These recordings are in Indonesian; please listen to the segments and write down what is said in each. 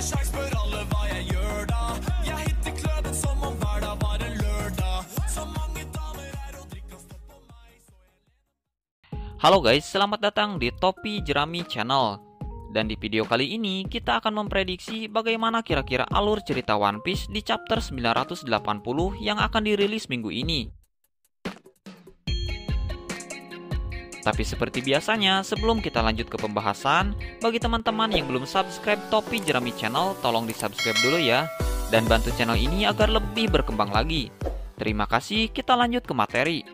sjans, spør alle hva jeg gjør da. Jeg hitter kløben som om hver dag var en lørdag. Så mange damer er og drikka stopp på meg, så jeg... Halo guys, selamat datang di Topi Jerami Channel. Dan di video kali ini kita akan memprediksi bagaimana kira-kira alur cerita One Piece di chapter 980 yang akan dirilis minggu ini. Tapi seperti biasanya, sebelum kita lanjut ke pembahasan, bagi teman-teman yang belum subscribe Topi Jerami Channel, tolong di subscribe dulu ya, dan bantu channel ini agar lebih berkembang lagi. Terima kasih, kita lanjut ke materi.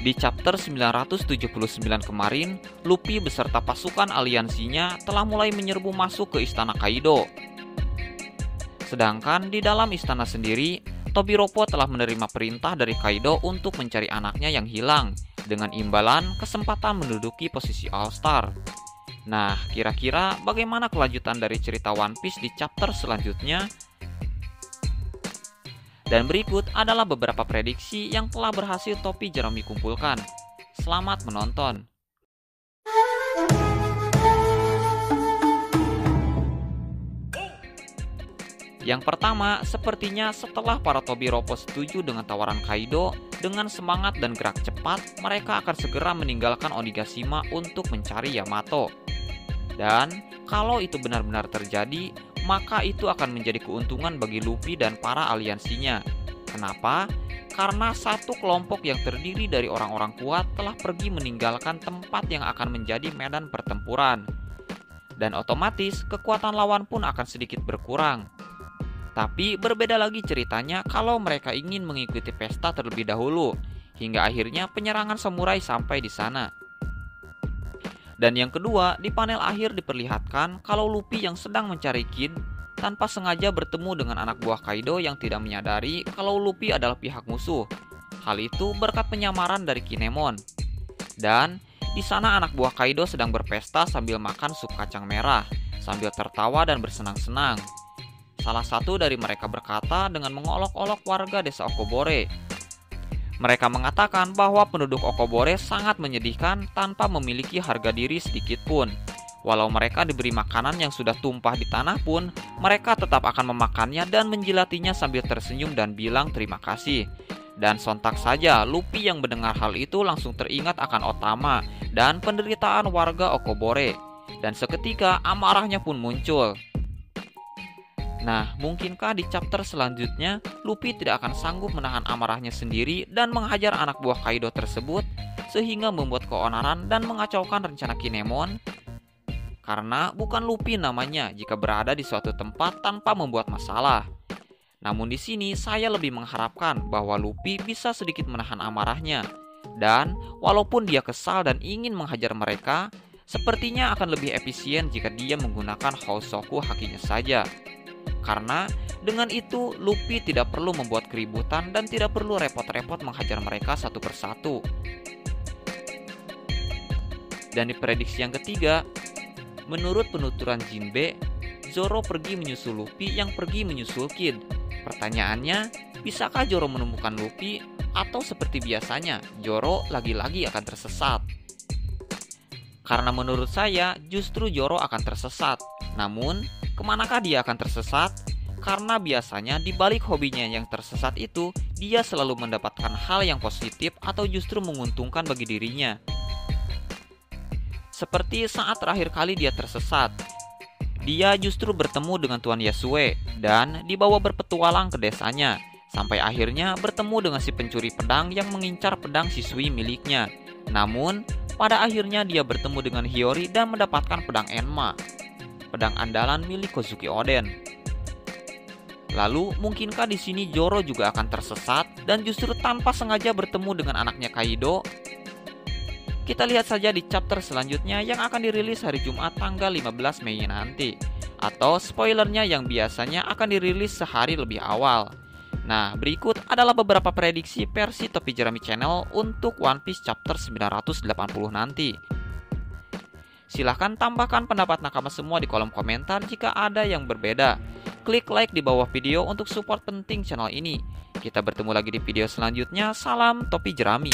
Di chapter 979 kemarin, Luffy beserta pasukan aliansinya telah mulai menyerbu masuk ke istana Kaido. Sedangkan di dalam istana sendiri, Tobiropo telah menerima perintah dari Kaido untuk mencari anaknya yang hilang, dengan imbalan kesempatan menduduki posisi All-Star. Nah, kira-kira bagaimana kelanjutan dari cerita One Piece di chapter selanjutnya? Dan berikut adalah beberapa prediksi yang telah berhasil Topi Jerami kumpulkan. Selamat menonton! Yang pertama, sepertinya setelah para Tobiropo setuju dengan tawaran Kaido, dengan semangat dan gerak cepat, mereka akan segera meninggalkan Onigashima untuk mencari Yamato. Dan, kalau itu benar-benar terjadi, maka itu akan menjadi keuntungan bagi Luffy dan para aliansinya. Kenapa? Karena satu kelompok yang terdiri dari orang-orang kuat telah pergi meninggalkan tempat yang akan menjadi medan pertempuran. Dan otomatis, kekuatan lawan pun akan sedikit berkurang. Tapi berbeda lagi ceritanya kalau mereka ingin mengikuti pesta terlebih dahulu, hingga akhirnya penyerangan samurai sampai di sana. Dan yang kedua, di panel akhir diperlihatkan kalau Luffy yang sedang mencari Kid tanpa sengaja bertemu dengan anak buah Kaido yang tidak menyadari kalau Luffy adalah pihak musuh. Hal itu berkat penyamaran dari Kinemon. Dan di sana anak buah Kaido sedang berpesta sambil makan sup kacang merah, sambil tertawa dan bersenang-senang. Salah satu dari mereka berkata dengan mengolok-olok warga desa Okobore. Mereka mengatakan bahwa penduduk Okobore sangat menyedihkan tanpa memiliki harga diri sedikit pun. Walau mereka diberi makanan yang sudah tumpah di tanah pun, mereka tetap akan memakannya dan menjilatinya sambil tersenyum dan bilang terima kasih. Dan sontak saja Luffy yang mendengar hal itu langsung teringat akan Otama dan penderitaan warga Okobore. Dan seketika amarahnya pun muncul. Nah, mungkinkah di chapter selanjutnya Luffy tidak akan sanggup menahan amarahnya sendiri dan menghajar anak buah Kaido tersebut sehingga membuat keonaran dan mengacaukan rencana Kinemon? Karena bukan Luffy namanya jika berada di suatu tempat tanpa membuat masalah. Namun di sini saya lebih mengharapkan bahwa Luffy bisa sedikit menahan amarahnya. Dan walaupun dia kesal dan ingin menghajar mereka, sepertinya akan lebih efisien jika dia menggunakan Hosoku Hakinya saja. Karena dengan itu Luffy tidak perlu membuat keributan dan tidak perlu repot-repot menghajar mereka satu persatu. Dan di prediksi yang ketiga, menurut penuturan Jinbe, Zoro pergi menyusul Luffy yang pergi menyusul Kid. Pertanyaannya, bisakah Zoro menemukan Luffy atau seperti biasanya Zoro lagi-lagi akan tersesat? Karena menurut saya justru Zoro akan tersesat. Namun, kemanakah dia akan tersesat? Karena biasanya di balik hobinya yang tersesat itu, dia selalu mendapatkan hal yang positif atau justru menguntungkan bagi dirinya. Seperti saat terakhir kali dia tersesat, dia justru bertemu dengan Tuan Yasue dan dibawa berpetualang ke desanya, sampai akhirnya bertemu dengan si pencuri pedang yang mengincar pedang siswi miliknya. Namun, pada akhirnya dia bertemu dengan Hiyori dan mendapatkan pedang Enma, pedang andalan milik Kozuki Oden. Lalu, mungkinkah di sini Zoro juga akan tersesat dan justru tanpa sengaja bertemu dengan anaknya Kaido? Kita lihat saja di chapter selanjutnya yang akan dirilis hari Jumat tanggal 15 Mei nanti. Atau spoilernya yang biasanya akan dirilis sehari lebih awal. Nah, berikut adalah beberapa prediksi versi Topi Jerami Channel untuk One Piece chapter 980 nanti. Silahkan tambahkan pendapat nakama semua di kolom komentar jika ada yang berbeda. Klik like di bawah video untuk support penting channel ini. Kita bertemu lagi di video selanjutnya. Salam Topi Jerami.